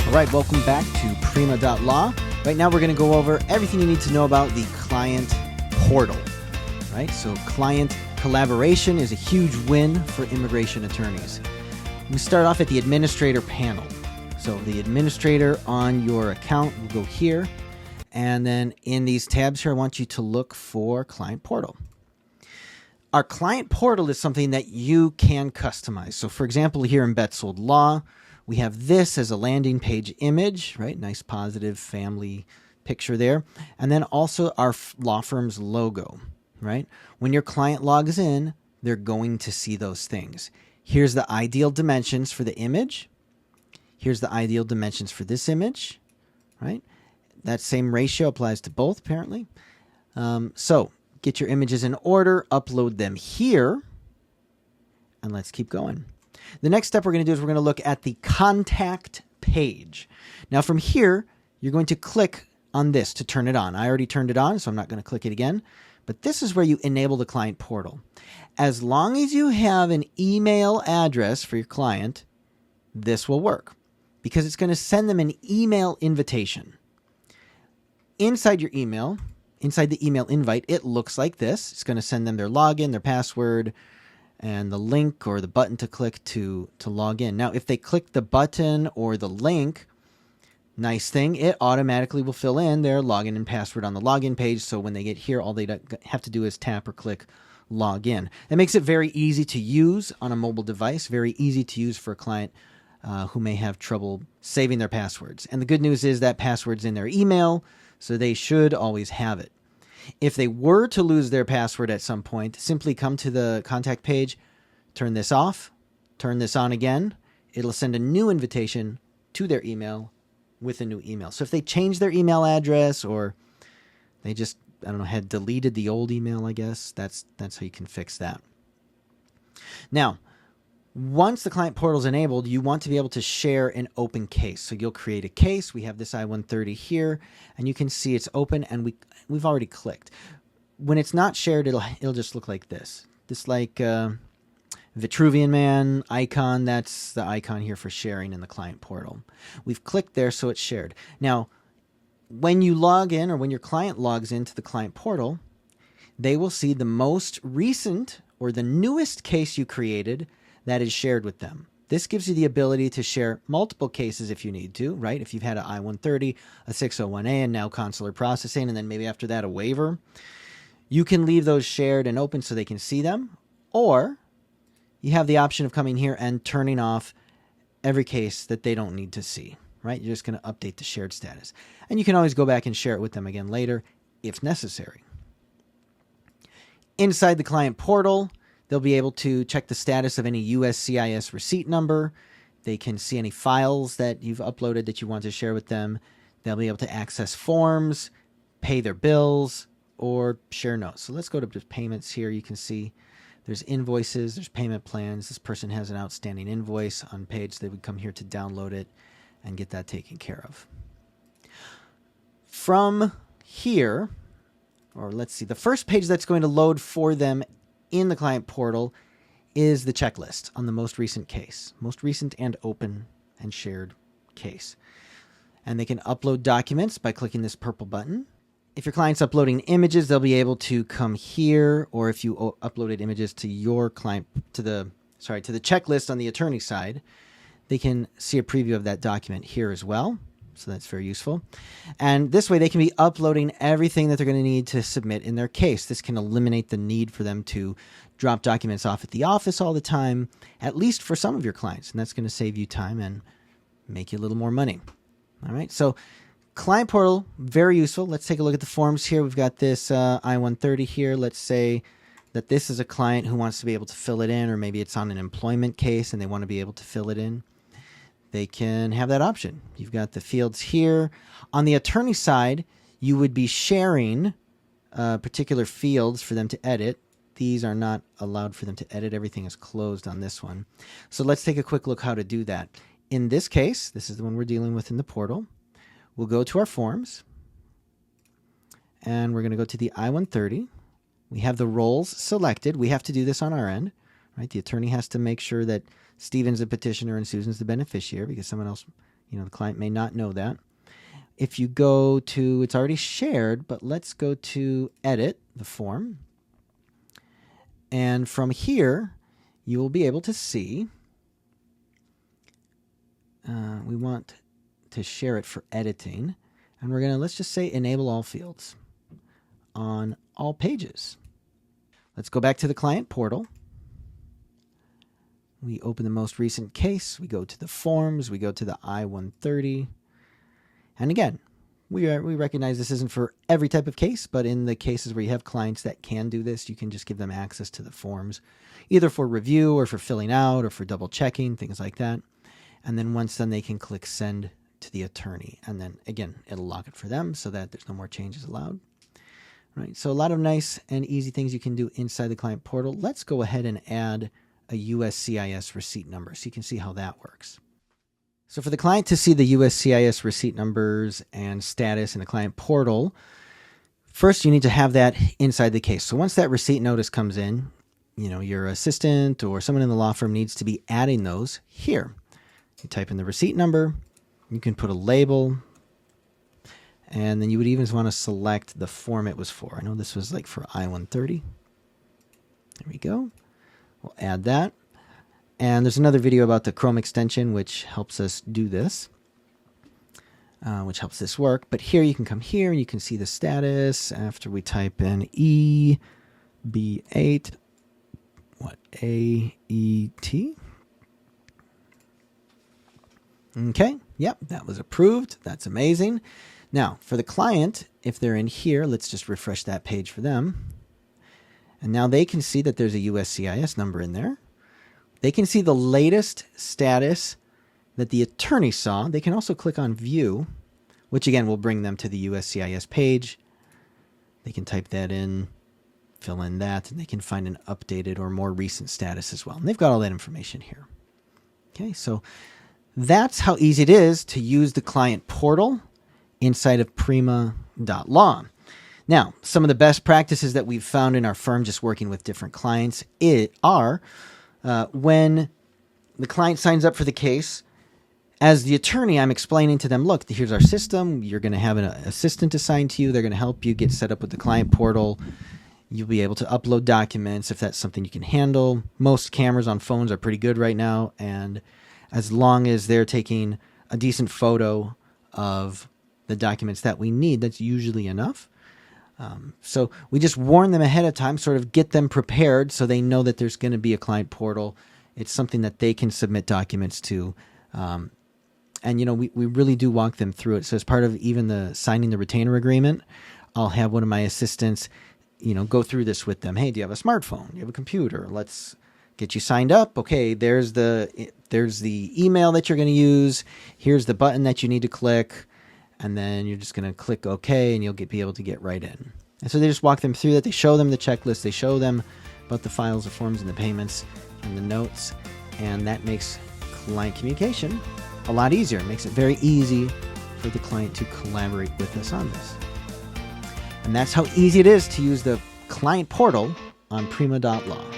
All right, welcome back to Prima.Law. Right now we're going to go over everything you need to know about the client portal. Right? So client collaboration is a huge win for immigration attorneys. We start off at the administrator panel. So the administrator on your account will go here. And then in these tabs here, I want you to look for client portal. Our client portal is something that you can customize. So for example, here in Betzold Law, we have this as a landing page image, right? Nice positive family picture there. And then also our law firm's logo, right? When your client logs in, they're going to see those things. Here's the ideal dimensions for the image. Here's the ideal dimensions for this image, right? That same ratio applies to both, apparently. So get your images in order, upload them here, and let's keep going. The next step we're going to do is we're going to look at the contact page. Now from here, you're going to click on this to turn it on. I already turned it on, so I'm not going to click it again. But this is where you enable the client portal. As long as you have an email address for your client, this will work because it's going to send them an email invitation. Inside your email, inside the email invite, it looks like this. It's going to send them their login, their password, and the link or the button to click to log in. Now, if they click the button or the link, nice thing, it automatically will fill in their login and password on the login page. So when they get here, all they have to do is tap or click log in. That makes it very easy to use on a mobile device, very easy to use for a client who may have trouble saving their passwords. And the good news is that password's in their email, so they should always have it. If they were to lose their password at some point, simply come to the contact page, turn this off, turn this on again. It'll send a new invitation to their email with a new email. So if they change their email address or they just, I don't know, had deleted the old email, I guess, that's how you can fix that. Now, once the client portal is enabled, you want to be able to share an open case. So you'll create a case. We have this I-130 here, and you can see it's open, and we've already clicked. When it's not shared, it'll just look like this. This like Vitruvian Man icon. That's the icon here for sharing in the client portal. We've clicked there, so it's shared. Now, when you log in or when your client logs into the client portal, they will see the most recent or the newest case you created that is shared with them. This gives you the ability to share multiple cases if you need to, right? If you've had an I-130, a 601A, and now consular processing, and then maybe after that a waiver, you can leave those shared and open so they can see them, or you have the option of coming here and turning off every case that they don't need to see, right? You're just going to update the shared status. And you can always go back and share it with them again later if necessary. Inside the client portal, they'll be able to check the status of any USCIS receipt number. They can see any files that you've uploaded that you want to share with them. They'll be able to access forms, pay their bills, or share notes. So let's go to payments here. You can see there's invoices, there's payment plans. This person has an outstanding invoice unpaid, so they would come here to download it and get that taken care of. From here, or let's see, the first page that's going to load for them in the client portal is the checklist on the most recent case, most recent and open and shared case. And they can upload documents by clicking this purple button. If your client's uploading images, they'll be able to come here, or if you uploaded images to your client, to the checklist on the attorney side, they can see a preview of that document here as well. So that's very useful. And this way they can be uploading everything that they're going to need to submit in their case. This can eliminate the need for them to drop documents off at the office all the time, at least for some of your clients. And that's going to save you time and make you a little more money. All right. So client portal, very useful. Let's take a look at the forms here. We've got this I-130 here. Let's say that this is a client who wants to be able to fill it in, or maybe it's on an employment case and they want to be able to fill it in. They can have that option. You've got the fields here. On the attorney side, you would be sharing particular fields for them to edit. These are not allowed for them to edit. Everything is closed on this one. So let's take a quick look how to do that. In this case, this is the one we're dealing with in the portal. We'll go to our forms, and we're going to go to the I-130. We have the roles selected. We have to do this on our end, right? The attorney has to make sure that Stephen's the petitioner and Susan's the beneficiary, because someone else The client may not know that. If you go to, it's already shared, but let's go to edit the form. And from here, you will be able to see, we want to share it for editing. And we're going to, let's just say, enable all fields on all pages. Let's go back to the client portal. We open the most recent case. We go to the forms. We go to the I-130. And again, we recognize this isn't for every type of case, but in the cases where you have clients that can do this, you can just give them access to the forms, either for review or for filling out or for double checking, things like that. And then once done, they can click send to the attorney. And then again, it'll lock it for them so that there's no more changes allowed. Right. So a lot of nice and easy things you can do inside the client portal. Let's go ahead and add a USCIS receipt number so you can see how that works. So for the client to see the USCIS receipt numbers and status in the client portal, first you need to have that inside the case. So once that receipt notice comes in, your assistant or someone in the law firm needs to be adding those here. You type in the receipt number, you can put a label, and then you would even want to select the form it was for. I know this was like for I-130. There we go. We'll add that. And there's another video about the Chrome extension, which helps us do this, which helps this work. But here you can come here and you can see the status after we type in EB8, AET. Okay, yep, that was approved. That's amazing. Now, for the client, if they're in here, let's just refresh that page for them. And now they can see that there's a USCIS number in there. They can see the latest status that the attorney saw. They can also click on View, which again will bring them to the USCIS page. They can type that in, fill in that, and they can find an updated or more recent status as well. And they've got all that information here. Okay, so that's how easy it is to use the client portal inside of Prima.Law. Now, some of the best practices that we've found in our firm just working with different clients are when the client signs up for the case, as the attorney, I'm explaining to them, look, here's our system. You're going to have an assistant assigned to you. They're going to help you get set up with the client portal. You'll be able to upload documents if that's something you can handle. Most cameras on phones are pretty good right now. And as long as they're taking a decent photo of the documents that we need, that's usually enough. So we just warn them ahead of time, sort of get them prepared so they know that there's going to be a client portal. It's something that they can submit documents to. And, we really do walk them through it. So as part of even the signing the retainer agreement, I'll have one of my assistants, go through this with them. Hey, do you have a smartphone? Do you have a computer? Let's get you signed up. Okay, there's the email that you're going to use. Here's the button that you need to click. And then you're just going to click OK, and you'll be able to get right in. And so they just walk them through that. They show them the checklist. They show them about the files, the forms, and the payments, and the notes. And that makes client communication a lot easier. It makes it very easy for the client to collaborate with us on this. And that's how easy it is to use the client portal on Prima.Law.